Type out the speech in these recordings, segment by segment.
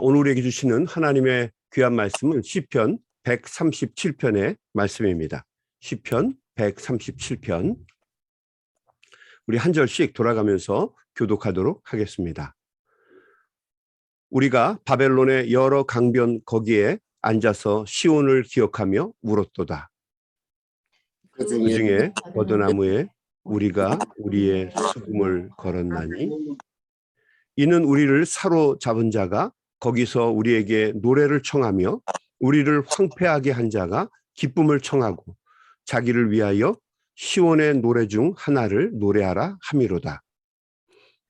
오늘 우리에게 주시는 하나님의 귀한 말씀은 시편 137편의 말씀입니다. 시편 137편. 우리 한 절씩 돌아가면서 교독하도록 하겠습니다. 우리가 바벨론의 여러 강변 거기에 앉아서 시온을 기억하며 울었도다. 그 중에 버드나무에 우리가 우리의 수금을 걸었나니 이는 우리를 사로잡은 자가 거기서 우리에게 노래를 청하며 우리를 황폐하게 한 자가 기쁨을 청하고 자기를 위하여 시온의 노래 중 하나를 노래하라 함이로다.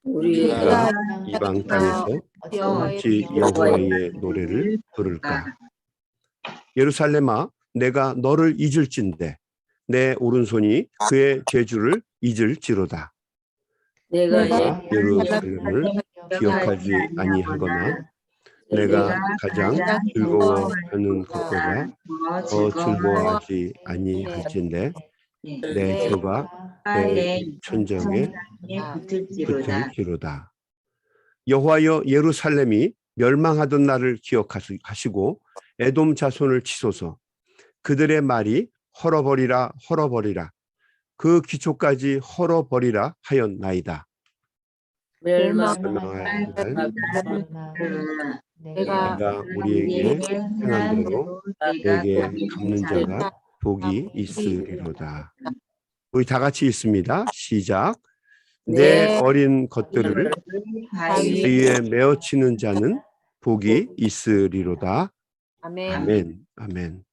우리가 이방 땅에서 어찌 여호와의 노래를 부를까? 예루살렘아, 내가 너를 잊을진대 내 오른손이 그의 제주를 잊을지로다. 내가 예루살렘을 기억하지 아니하거나 내가 가장 즐거워하는 것보다 더 즐거워하지 아니할진대 내 죄가 내 천정에 붙을지로다. 여호와여, 예루살렘이 멸망하던 날을 기억하시고 에돔 자손을 치소서. 그들의 말이 헐어버리라 헐어버리라 그 기초까지 헐어버리라 하였나이다. 멸망할 날 내가 우리에게 행한 대로 내게 갚는 자가 복이 있으리로다. 우리 다 같이 읽습니다. 시작. 내 어린 것들을 바위에 메어치는 자는 복이 있으리로다. 아멘. 아멘.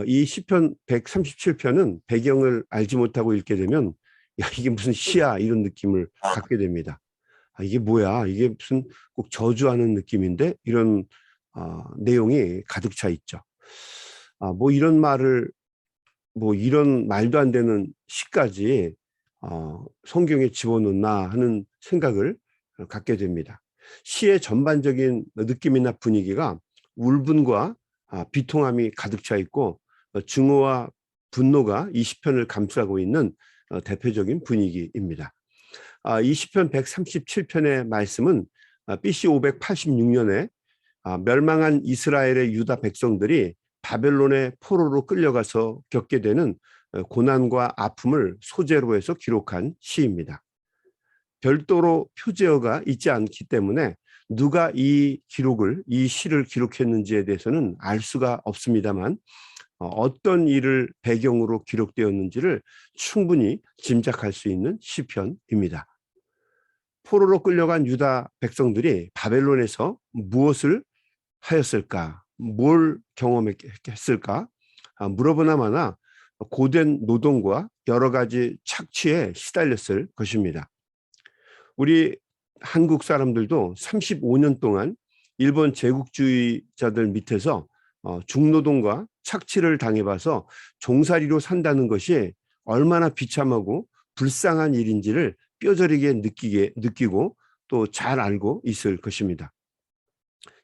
이 시편 137편은 배경을 알지 못하고 읽게 되면 야, 이게 무슨 시야 이런 느낌을 갖게 됩니다. 이게 뭐야? 이게 무슨 꼭 저주하는 느낌인데 이런 내용이 가득 차 있죠. 뭐 이런 말을 뭐 이런 말도 안 되는 시까지 성경에 집어넣나 하는 생각을 갖게 됩니다. 시의 전반적인 느낌이나 분위기가 울분과 비통함이 가득 차 있고 증오와 분노가 이 시편을 감싸고 있는 대표적인 분위기입니다. 이 시편 137편의 말씀은 BC 586년에 멸망한 이스라엘의 유다 백성들이 바벨론의 포로로 끌려가서 겪게 되는 고난과 아픔을 소재로 해서 기록한 시입니다. 별도로 표제어가 있지 않기 때문에 누가 이 시를 기록했는지에 대해서는 알 수가 없습니다만 어떤 일을 배경으로 기록되었는지를 충분히 짐작할 수 있는 시편입니다. 포로로 끌려간 유다 백성들이 바벨론에서 무엇을 하였을까? 뭘 경험했을까? 물어보나 마나 고된 노동과 여러 가지 착취에 시달렸을 것입니다. 우리 한국 사람들도 35년 동안 일본 제국주의자들 밑에서 중노동과 착취를 당해봐서 종살이로 산다는 것이 얼마나 비참하고 불쌍한 일인지를 뼈저리게 느끼고 또 잘 알고 있을 것입니다.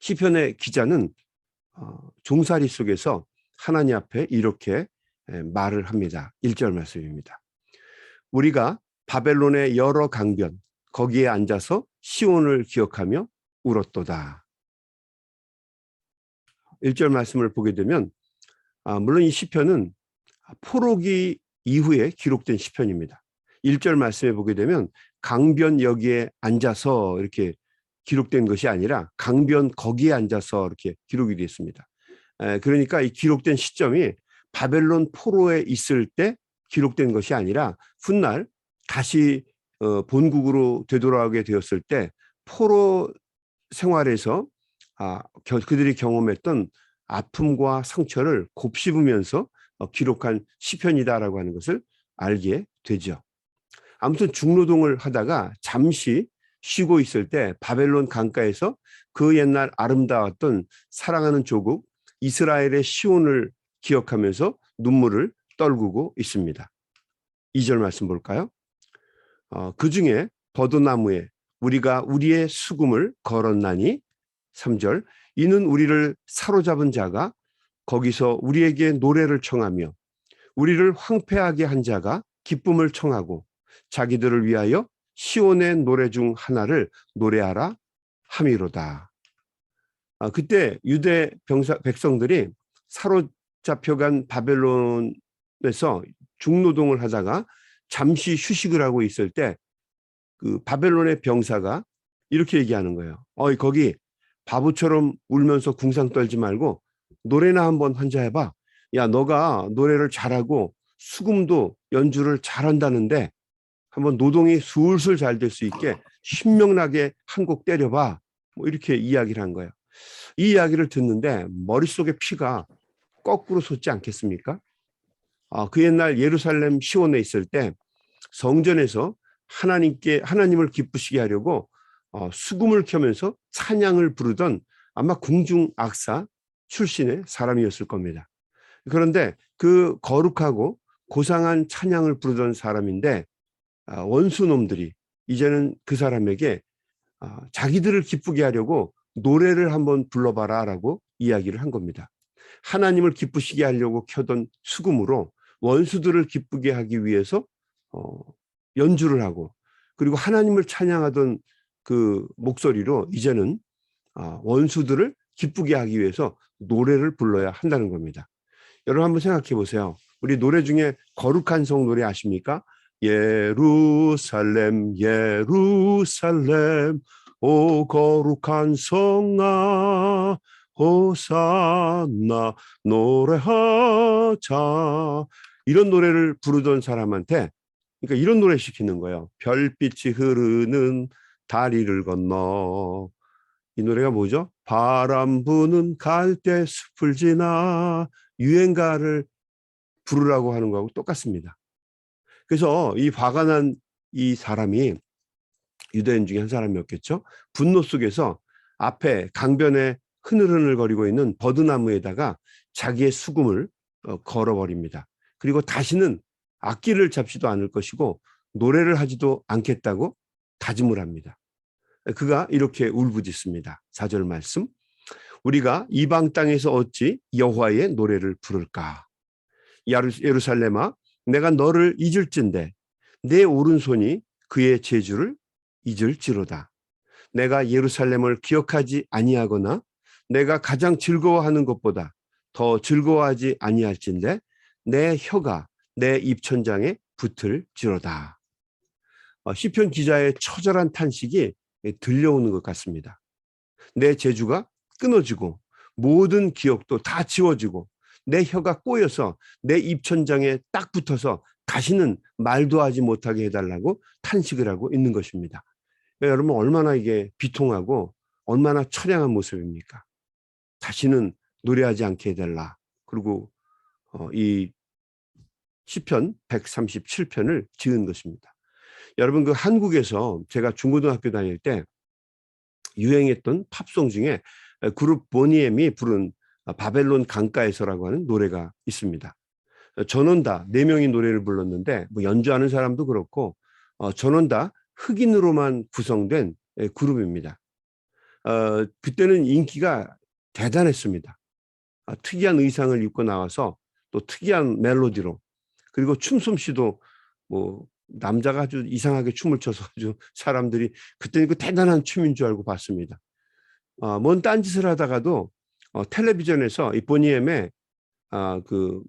시편의 기자는 종살이 속에서 하나님 앞에 이렇게 말을 합니다. 1절 말씀입니다. 우리가 바벨론의 여러 강변 거기에 앉아서 시온을 기억하며 울었도다. 1절 말씀을 보게 되면 물론 이 시편은 포로기 이후에 기록된 시편입니다. 1절 말씀에 보게 되면 강변 여기에 앉아서 이렇게 기록된 것이 아니라 강변 거기에 앉아서 이렇게 기록이 되어 있습니다. 그러니까 이 기록된 시점이 바벨론 포로에 있을 때 기록된 것이 아니라 훗날 다시 본국으로 되돌아가게 되었을 때 포로 생활에서 그들이 경험했던 아픔과 상처를 곱씹으면서 기록한 시편이다라고 하는 것을 알게 되죠. 아무튼 중노동을 하다가 잠시 쉬고 있을 때 바벨론 강가에서 그 옛날 아름다웠던 사랑하는 조국 이스라엘의 시온을 기억하면서 눈물을 떨구고 있습니다. 2절 말씀 볼까요? 그 중에 버드나무에 우리가 우리의 수금을 걸었나니 3절 이는 우리를 사로잡은 자가 거기서 우리에게 노래를 청하며 우리를 황폐하게 한 자가 기쁨을 청하고 자기들을 위하여 시온의 노래 중 하나를 노래하라 함이로다. 그때 유대 백성들이 사로잡혀간 바벨론에서 중노동을 하다가 잠시 휴식을 하고 있을 때 그 바벨론의 병사가 이렇게 얘기하는 거예요. 거기 바보처럼 울면서 궁상 떨지 말고 노래나 한번 환자해봐. 야, 너가 노래를 잘하고 수금도 연주를 잘한다는데 한번 노동이 술술 잘 될 수 있게 신명나게 한 곡 때려봐. 뭐 이렇게 이야기를 한 거예요. 이 이야기를 듣는데 머릿속에 피가 거꾸로 솟지 않겠습니까? 그 옛날 예루살렘 시온에 있을 때 성전에서 하나님을 기쁘시게 하려고 수금을 켜면서 찬양을 부르던 아마 궁중악사 출신의 사람이었을 겁니다. 그런데 그 거룩하고 고상한 찬양을 부르던 사람인데 원수놈들이 이제는 그 사람에게 자기들을 기쁘게 하려고 노래를 한번 불러봐라라고 이야기를 한 겁니다. 하나님을 기쁘시게 하려고 켜던 수금으로 원수들을 기쁘게 하기 위해서 연주를 하고, 그리고 하나님을 찬양하던 그 목소리로 이제는 원수들을 기쁘게 하기 위해서 노래를 불러야 한다는 겁니다. 여러분 한번 생각해 보세요. 우리 노래 중에 거룩한 성 노래 아십니까? 예루살렘 예루살렘 오 거룩한 성아 호산나 노래하자. 이런 노래를 부르던 사람한테 그러니까 이런 노래 시키는 거예요. 별빛이 흐르는 다리를 건너. 이 노래가 뭐죠? 바람 부는 갈대 숲을 지나. 유행가를 부르라고 하는 거하고 똑같습니다. 그래서 이 화가 난 이 사람이 유대인 중에 한 사람이었겠죠. 분노 속에서 앞에 강변에 흐느흐느거리고 있는 버드나무에다가 자기의 수금을 걸어버립니다. 그리고 다시는 악기를 잡지도 않을 것이고 노래를 하지도 않겠다고 다짐을 합니다. 그가 이렇게 울부짖습니다. 4절 말씀. 우리가 이방 땅에서 어찌 여호와의 노래를 부를까? 예루살렘아, 내가 너를 잊을진대 내 오른손이 그의 제주를 잊을지로다. 내가 예루살렘을 기억하지 아니하거나 내가 가장 즐거워하는 것보다 더 즐거워하지 아니할진대 내 혀가 내 입천장에 붙을지로다. 시편 기자의 처절한 탄식이 들려오는 것 같습니다. 내 제주가 끊어지고 모든 기억도 다 지워지고 내 혀가 꼬여서 내 입천장에 딱 붙어서 다시는 말도 하지 못하게 해달라고 탄식을 하고 있는 것입니다. 여러분 얼마나 이게 비통하고 얼마나 처량한 모습입니까? 다시는 노래하지 않게 해달라. 그리고 이 시편 137편을 지은 것입니다. 여러분 그 한국에서 제가 중고등학교 다닐 때 유행했던 팝송 중에 그룹 보니엠이 부른 바벨론 강가에서라고 하는 노래가 있습니다. 전원 다 4명이 노래를 불렀는데 뭐 연주하는 사람도 그렇고 전원 다 흑인으로만 구성된 그룹입니다. 그때는 인기가 대단했습니다. 특이한 의상을 입고 나와서 또 특이한 멜로디로 그리고 춤솜씨도 뭐 남자가 아주 이상하게 춤을 춰서 아주 사람들이 그때는 그 대단한 춤인 줄 알고 봤습니다. 뭔 딴짓을 하다가도 텔레비전에서 이 보니엠의 그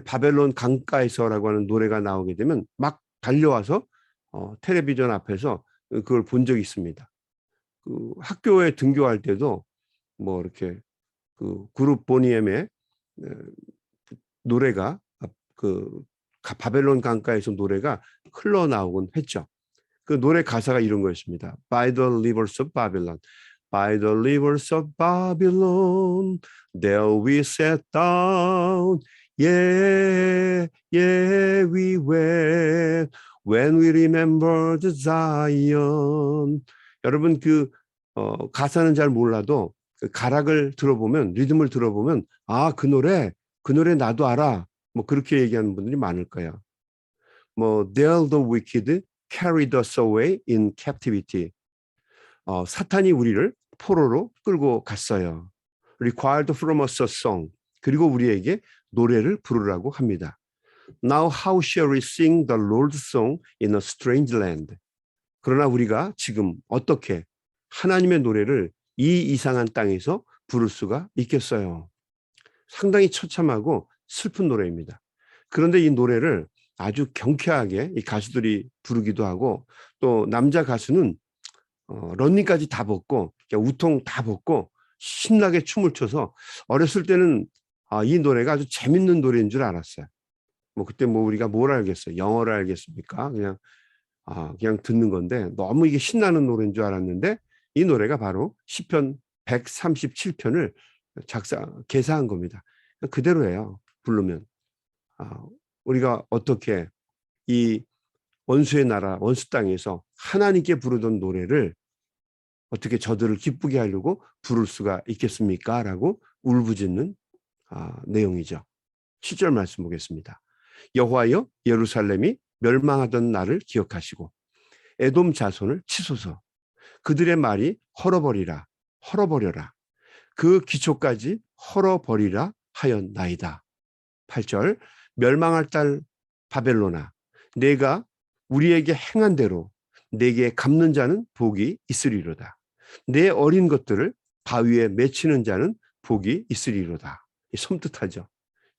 바벨론 강가에서라고 하는 노래가 나오게 되면 막 달려와서 텔레비전 앞에서 그걸 본 적이 있습니다. 그 학교에 등교할 때도 뭐 이렇게 그 그룹 보니엠의 노래가 그 바벨론 강가에서 노래가 흘러나오곤 했죠. 그 노래 가사가 이런 거였습니다. By the rivers of Babylon, by the rivers of Babylon, there we sat down. Yeah, yeah, we went when we remembered Zion. 여러분 그 가사는 잘 몰라도 그 가락을 들어보면 리듬을 들어보면 그 노래 나도 알아. 뭐 그렇게 얘기하는 분들이 많을 거예요. 뭐 There the wicked carried us away in captivity. 사탄이 우리를 포로로 끌고 갔어요. Required from us a song. 그리고 우리에게 노래를 부르라고 합니다. Now how shall we sing the Lord's song in a strange land? 그러나 우리가 지금 어떻게 하나님의 노래를 이 이상한 땅에서 부를 수가 있겠어요. 상당히 처참하고 슬픈 노래입니다. 그런데 이 노래를 아주 경쾌하게 이 가수들이 부르기도 하고, 또 남자 가수는 런닝까지 다 벗고 우통 다 벗고 신나게 춤을 춰서, 어렸을 때는 이 노래가 아주 재밌는 노래인 줄 알았어요. 뭐 그때 뭐 우리가 뭘 알겠어요? 영어를 알겠습니까? 그냥 듣는 건데, 너무 이게 신나는 노래인 줄 알았는데, 이 노래가 바로 시편 137편을 개사한 겁니다. 그대로예요. 부르면 우리가 어떻게 이 원수의 나라, 원수 땅에서 하나님께 부르던 노래를 어떻게 저들을 기쁘게 하려고 부를 수가 있겠습니까? 라고 울부짖는 내용이죠. 7절 말씀 보겠습니다. 여호와여, 예루살렘이 멸망하던 날을 기억하시고 에돔 자손을 치소서. 그들의 말이 헐어버려라. 그 기초까지 헐어버리라 하였나이다. 8절, 멸망할 딸 바벨로나, 내가 우리에게 행한 대로 내게 갚는 자는 복이 있으리로다. 내 어린 것들을 바위에 맺히는 자는 복이 있으리로다. 섬뜩하죠.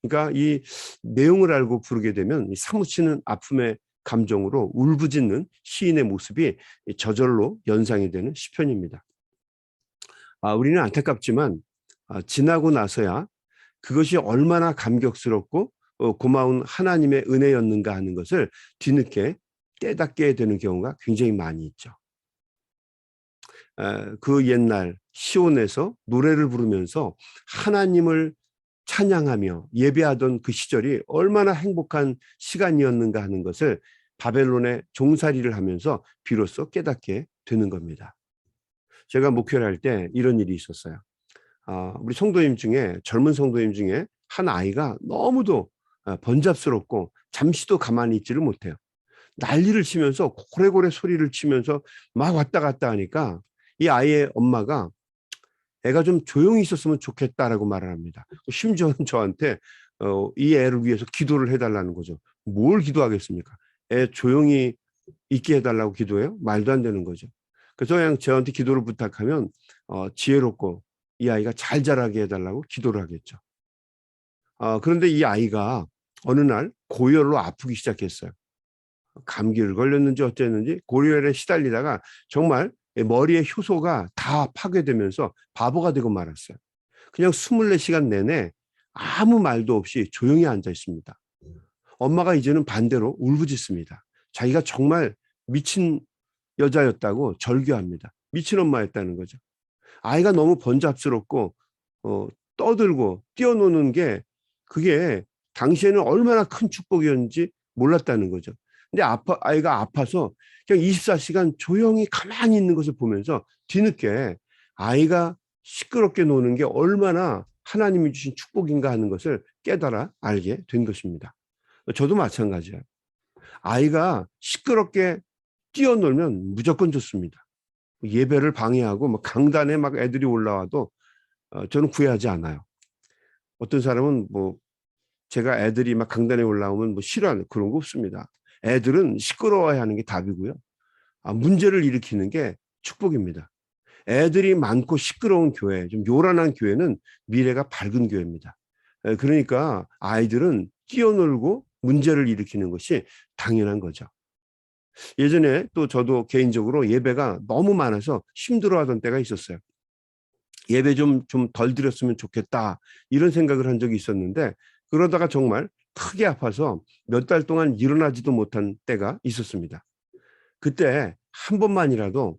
그러니까 이 내용을 알고 부르게 되면 사무치는 아픔의 감정으로 울부짖는 시인의 모습이 저절로 연상이 되는 시편입니다. 우리는 안타깝지만 지나고 나서야 그것이 얼마나 감격스럽고 고마운 하나님의 은혜였는가 하는 것을 뒤늦게 깨닫게 되는 경우가 굉장히 많이 있죠. 그 옛날 시온에서 노래를 부르면서 하나님을 찬양하며 예배하던 그 시절이 얼마나 행복한 시간이었는가 하는 것을 바벨론의 종살이를 하면서 비로소 깨닫게 되는 겁니다. 제가 목회를 할 때 이런 일이 있었어요. 우리 성도님 중에, 젊은 성도님 중에 한 아이가 너무도 번잡스럽고 잠시도 가만히 있지를 못해요. 난리를 치면서 고래고래 소리를 치면서 막 왔다 갔다 하니까 이 아이의 엄마가 애가 좀 조용히 있었으면 좋겠다라고 말을 합니다. 심지어는 저한테 이 애를 위해서 기도를 해달라는 거죠. 뭘 기도하겠습니까? 애 조용히 있게 해달라고 기도해요? 말도 안 되는 거죠. 그래서 그냥 저한테 기도를 부탁하면 지혜롭고 이 아이가 잘 자라게 해달라고 기도를 하겠죠. 그런데 이 아이가 어느 날 고열로 아프기 시작했어요. 감기를 걸렸는지 어쨌는지 고열에 시달리다가 정말 머리의 효소가 다 파괴되면서 바보가 되고 말았어요. 그냥 24시간 내내 아무 말도 없이 조용히 앉아 있습니다. 엄마가 이제는 반대로 울부짖습니다. 자기가 정말 미친 여자였다고 절규합니다. 미친 엄마였다는 거죠. 아이가 너무 번잡스럽고 떠들고 뛰어노는 게, 그게 당시에는 얼마나 큰 축복이었는지 몰랐다는 거죠. 근데 아이가 아파서 그냥 24시간 조용히 가만히 있는 것을 보면서 뒤늦게 아이가 시끄럽게 노는 게 얼마나 하나님이 주신 축복인가 하는 것을 깨달아 알게 된 것입니다. 저도 마찬가지예요. 아이가 시끄럽게 뛰어놀면 무조건 좋습니다. 예배를 방해하고 뭐 강단에 막 애들이 올라와도 저는 구애하지 않아요. 어떤 사람은 뭐 제가 애들이 막 강단에 올라오면 뭐 싫어하는, 그런 거 없습니다. 애들은 시끄러워야 하는 게 답이고요. 문제를 일으키는 게 축복입니다. 애들이 많고 시끄러운 교회, 좀 요란한 교회는 미래가 밝은 교회입니다. 그러니까 아이들은 뛰어놀고 문제를 일으키는 것이 당연한 거죠. 예전에 또 저도 개인적으로 예배가 너무 많아서 힘들어하던 때가 있었어요. 예배 좀 덜 드렸으면 좋겠다, 이런 생각을 한 적이 있었는데, 그러다가 정말 크게 아파서 몇 달 동안 일어나지도 못한 때가 있었습니다. 그때 한 번만이라도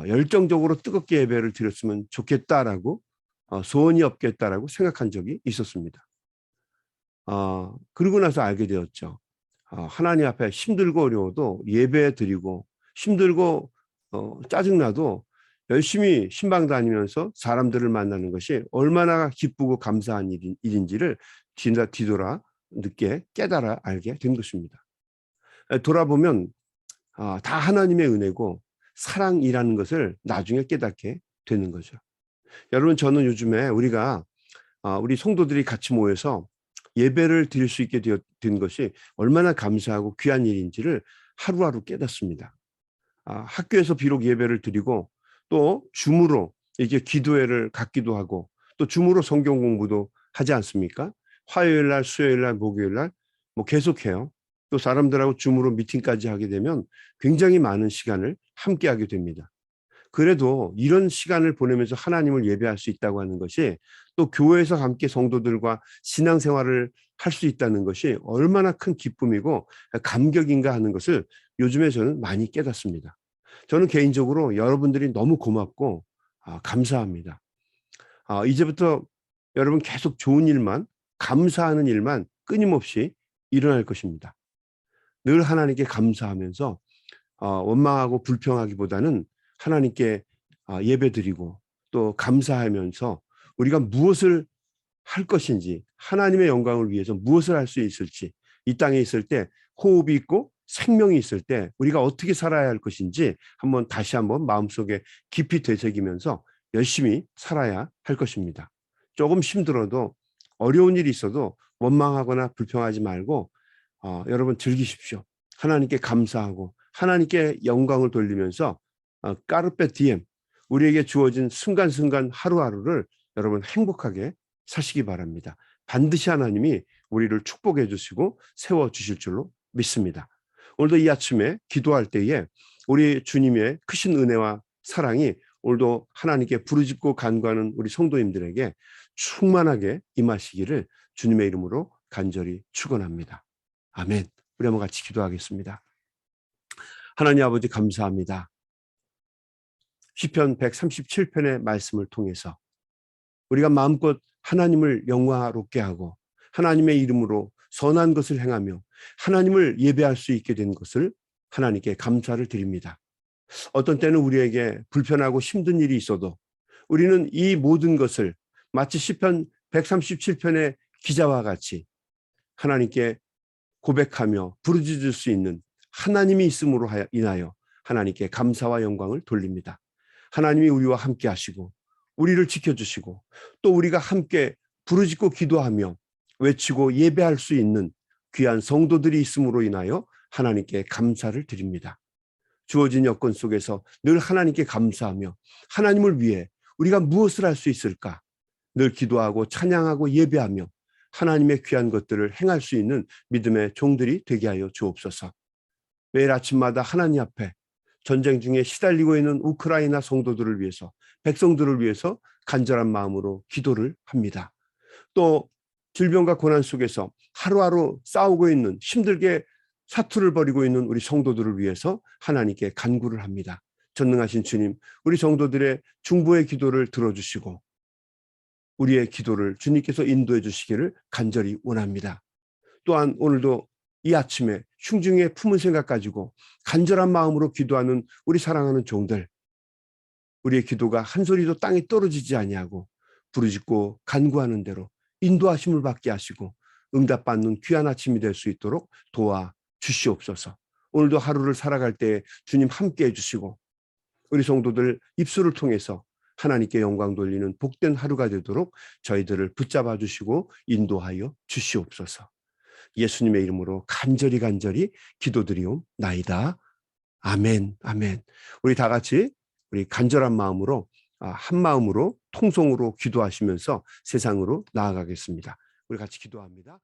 열정적으로 뜨겁게 예배를 드렸으면 좋겠다라고 소원이 없겠다라고 생각한 적이 있었습니다. 그러고 나서 알게 되었죠. 하나님 앞에 힘들고 어려워도 예배 드리고, 힘들고 짜증나도 열심히 신방 다니면서 사람들을 만나는 것이 얼마나 기쁘고 감사한 일인지를 뒤돌아 늦게 깨달아 알게 된 것입니다. 돌아보면 다 하나님의 은혜고 사랑이라는 것을 나중에 깨닫게 되는 거죠. 여러분, 저는 요즘에 우리 성도들이 같이 모여서 예배를 드릴 수 있게 된 것이 얼마나 감사하고 귀한 일인지를 하루하루 깨닫습니다. 학교에서 비록 예배를 드리고 또 줌으로 이렇게 기도회를 갖기도 하고 또 줌으로 성경 공부도 하지 않습니까? 화요일 날, 수요일 날, 목요일 날 뭐 계속해요. 또 사람들하고 줌으로 미팅까지 하게 되면 굉장히 많은 시간을 함께 하게 됩니다. 그래도 이런 시간을 보내면서 하나님을 예배할 수 있다고 하는 것이 또 교회에서 함께 성도들과 신앙생활을 할 수 있다는 것이 얼마나 큰 기쁨이고 감격인가 하는 것을 요즘에 저는 많이 깨닫습니다. 저는 개인적으로 여러분들이 너무 고맙고 감사합니다. 이제부터 여러분 계속 좋은 일만, 감사하는 일만 끊임없이 일어날 것입니다. 늘 하나님께 감사하면서 원망하고 불평하기보다는 하나님께 예배드리고 또 감사하면서 우리가 무엇을 할 것인지, 하나님의 영광을 위해서 무엇을 할 수 있을지, 이 땅에 있을 때 호흡이 있고 생명이 있을 때 우리가 어떻게 살아야 할 것인지 다시 한번 마음속에 깊이 되새기면서 열심히 살아야 할 것입니다. 조금 힘들어도 어려운 일이 있어도 원망하거나 불평하지 말고 여러분 즐기십시오. 하나님께 감사하고 하나님께 영광을 돌리면서 까르페 디엠, 우리에게 주어진 순간순간 하루하루를 여러분 행복하게 사시기 바랍니다. 반드시 하나님이 우리를 축복해 주시고 세워주실 줄로 믿습니다. 오늘도 이 아침에 기도할 때에 우리 주님의 크신 은혜와 사랑이 오늘도 하나님께 부르짖고 간구하는 우리 성도님들에게 충만하게 임하시기를 주님의 이름으로 간절히 축원합니다. 아멘. 우리 한번 같이 기도하겠습니다. 하나님 아버지 감사합니다. 시편 137편의 말씀을 통해서 우리가 마음껏 하나님을 영화롭게 하고 하나님의 이름으로 선한 것을 행하며 하나님을 예배할 수 있게 된 것을 하나님께 감사를 드립니다. 어떤 때는 우리에게 불편하고 힘든 일이 있어도 우리는 이 모든 것을 마치 시편 137편의 기자와 같이 하나님께 고백하며 부르짖을 수 있는 하나님이 있음으로 인하여 하나님께 감사와 영광을 돌립니다. 하나님이 우리와 함께 하시고 우리를 지켜주시고 또 우리가 함께 부르짖고 기도하며 외치고 예배할 수 있는 귀한 성도들이 있음으로 인하여 하나님께 감사를 드립니다. 주어진 여건 속에서 늘 하나님께 감사하며 하나님을 위해 우리가 무엇을 할 수 있을까? 늘 기도하고 찬양하고 예배하며 하나님의 귀한 것들을 행할 수 있는 믿음의 종들이 되게 하여 주옵소서. 매일 아침마다 하나님 앞에 전쟁 중에 시달리고 있는 우크라이나 성도들을 위해서, 백성들을 위해서 간절한 마음으로 기도를 합니다. 또 질병과 고난 속에서 하루하루 싸우고 있는, 힘들게 사투를 벌이고 있는 우리 성도들을 위해서 하나님께 간구를 합니다. 전능하신 주님, 우리 성도들의 중보의 기도를 들어주시고 우리의 기도를 주님께서 인도해 주시기를 간절히 원합니다. 또한 오늘도 이 아침에 흉중에 품은 생각 가지고 간절한 마음으로 기도하는 우리 사랑하는 종들, 우리의 기도가 한 소리도 땅에 떨어지지 아니하고 부르짖고 간구하는 대로 인도하심을 받게 하시고 응답받는 귀한 아침이 될 수 있도록 도와 주시옵소서. 오늘도 하루를 살아갈 때 주님 함께 해주시고 우리 성도들 입술을 통해서 하나님께 영광 돌리는 복된 하루가 되도록 저희들을 붙잡아 주시고 인도하여 주시옵소서. 예수님의 이름으로 간절히 기도드리옵나이다. 아멘, 아멘. 우리 다 같이 우리 간절한 마음으로 한 마음으로 통성으로 기도하시면서 세상으로 나아가겠습니다. 우리 같이 기도합니다.